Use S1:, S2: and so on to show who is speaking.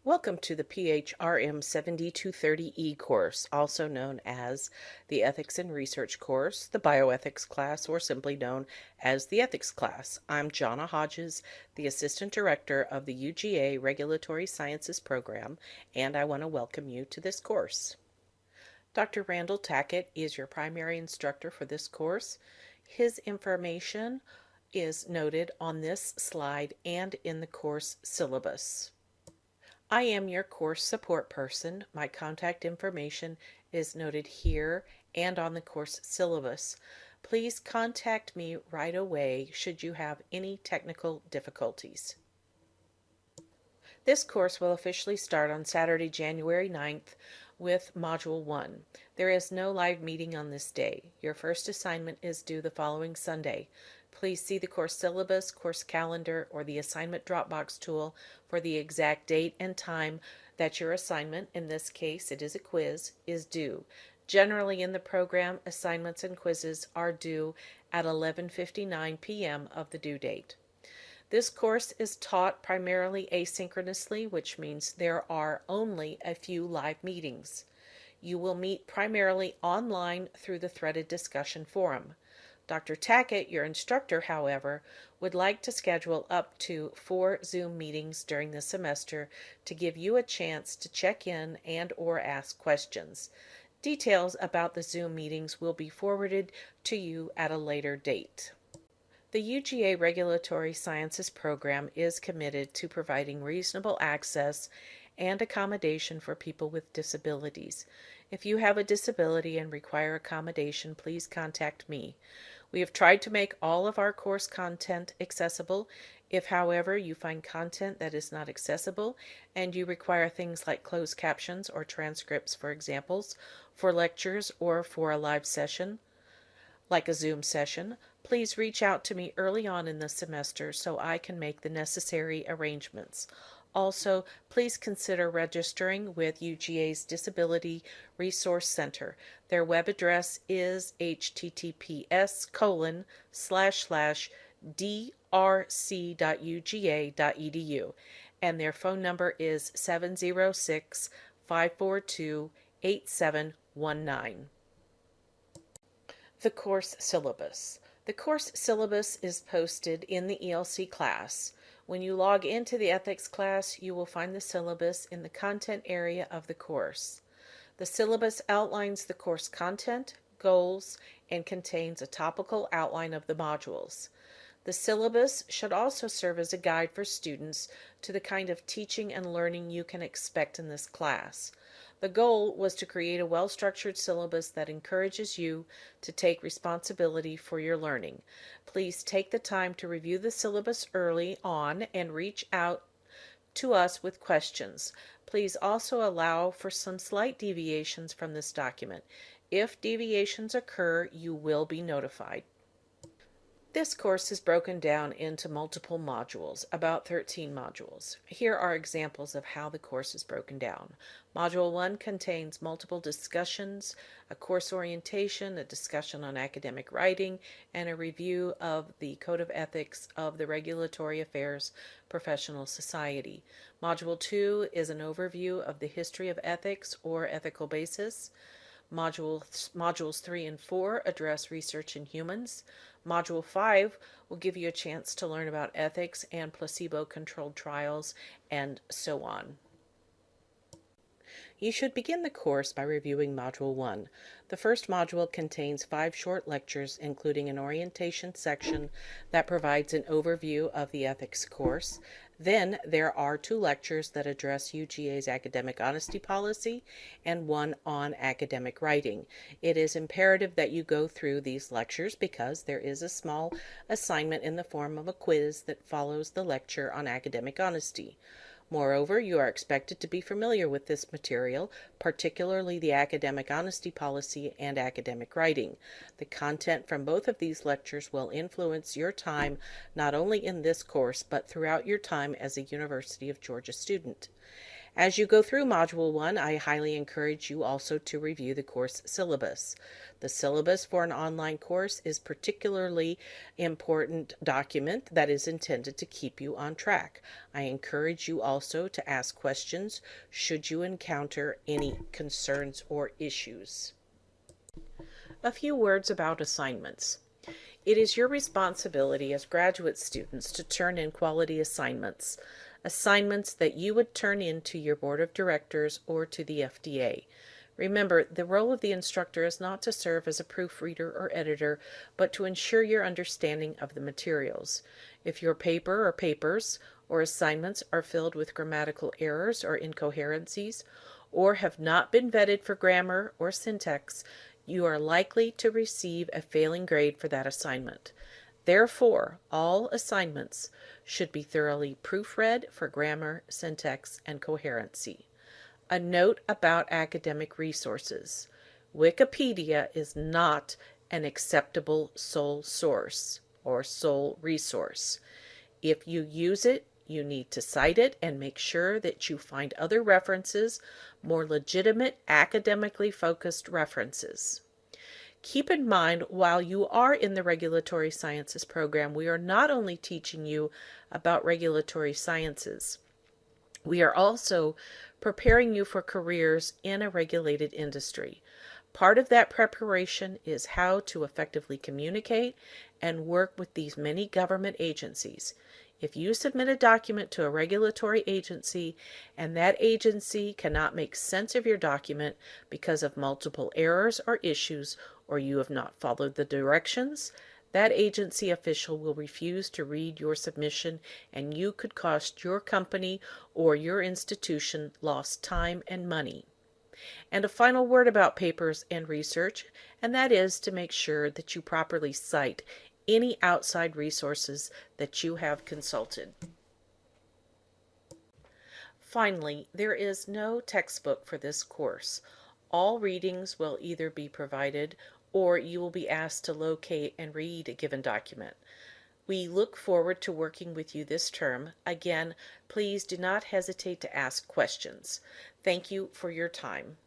S1: Welcome to the PHRM 7230E course, also known as the Ethics and Research course, the Bioethics class, or simply known as the Ethics class. I'm Jonna Hodges, the Assistant Director of the UGA Regulatory Sciences program, and I want to welcome you to this course. Dr. Randall Tackett is your primary instructor for this course. His information is noted on this slide and in the course syllabus. I am your course support person. My contact information is noted here and on the course syllabus. Please contact me right away should you have any technical difficulties. This course will officially start on Saturday, January 9th with Module 1. There is no live meeting on this day. Your first assignment is due the following Sunday. Please see the course syllabus, course calendar, or the assignment Dropbox tool for the exact date and time that your assignment, in this case it is a quiz, is due. Generally in the program, assignments and quizzes are due at 11:59 p.m. of the due date. This course is taught primarily asynchronously, which means there are only a few live meetings. You will meet primarily online through the threaded discussion forum. Dr. Tackett, your instructor, however, would like to schedule up to 4 Zoom meetings during the semester to give you a chance to check in and/or ask questions. Details about the Zoom meetings will be forwarded to you at a later date. The UGA Regulatory Sciences program is committed to providing reasonable access and accommodation for people with disabilities. If you have a disability and require accommodation, please contact me. We have tried to make all of our course content accessible. If, however, you find content that is not accessible and you require things like closed captions or transcripts for examples, for lectures or for a live session, like a Zoom session, please reach out to me early on in the semester so I can make the necessary arrangements. Also, please consider registering with UGA's Disability Resource Center. Their web address is https://drc.uga.edu, and their phone number is 706-542-8719. The course syllabus. The course syllabus is posted in the ELC class. When you log into the ethics class, you will find the syllabus in the content area of the course. The syllabus outlines the course content, goals, and contains a topical outline of the modules. The syllabus should also serve as a guide for students to the kind of teaching and learning you can expect in this class. The goal was to create a well-structured syllabus that encourages you to take responsibility for your learning. Please take the time to review the syllabus early on and reach out to us with questions. Please also allow for some slight deviations from this document. If deviations occur, you will be notified. This course is broken down into multiple modules, about 13 modules. Here are examples of how the course is broken down. Module 1 contains multiple discussions, a course orientation, a discussion on academic writing, and a review of the Code of Ethics of the Regulatory Affairs Professional Society. Module 2 is an overview of the history of ethics or ethical basis. Modules 3 and 4 address research in humans. Module 5 will give you a chance to learn about ethics and placebo-controlled trials, and so on. You should begin the course by reviewing Module 1. The first module contains 5 short lectures, including an orientation section that provides an overview of the ethics course. Then there are 2 lectures that address UGA's academic honesty policy and 1 on academic writing. It is imperative that you go through these lectures because there is a small assignment in the form of a quiz that follows the lecture on academic honesty. Moreover, you are expected to be familiar with this material, particularly the academic honesty policy and academic writing. The content from both of these lectures will influence your time not only in this course, but throughout your time as a University of Georgia student. As you go through Module 1, I highly encourage you also to review the course syllabus. The syllabus for an online course is a particularly important document that is intended to keep you on track. I encourage you also to ask questions should you encounter any concerns or issues. A few words about assignments. It is your responsibility as graduate students to turn in quality assignments that you would turn in to your board of directors or to the FDA. Remember, the role of the instructor is not to serve as a proofreader or editor, but to ensure your understanding of the materials. If your paper or papers or assignments are filled with grammatical errors or incoherencies, or have not been vetted for grammar or syntax, you are likely to receive a failing grade for that assignment. Therefore, all assignments should be thoroughly proofread for grammar, syntax, and coherency. A note about academic resources. Wikipedia is not an acceptable sole source or sole resource. If you use it, you need to cite it and make sure that you find other references, more legitimate, academically focused references. Keep in mind, while you are in the Regulatory Sciences program, we are not only teaching you about regulatory sciences, we are also preparing you for careers in a regulated industry. Part of that preparation is how to effectively communicate and work with these many government agencies. If you submit a document to a regulatory agency and that agency cannot make sense of your document because of multiple errors or issues, or you have not followed the directions, that agency official will refuse to read your submission, and you could cost your company or your institution lost time and money. And a final word about papers and research, and that is to make sure that you properly cite any outside resources that you have consulted. Finally, there is no textbook for this course. All readings will either be provided or you will be asked to locate and read a given document. We look forward to working with you this term. Again, please do not hesitate to ask questions. Thank you for your time.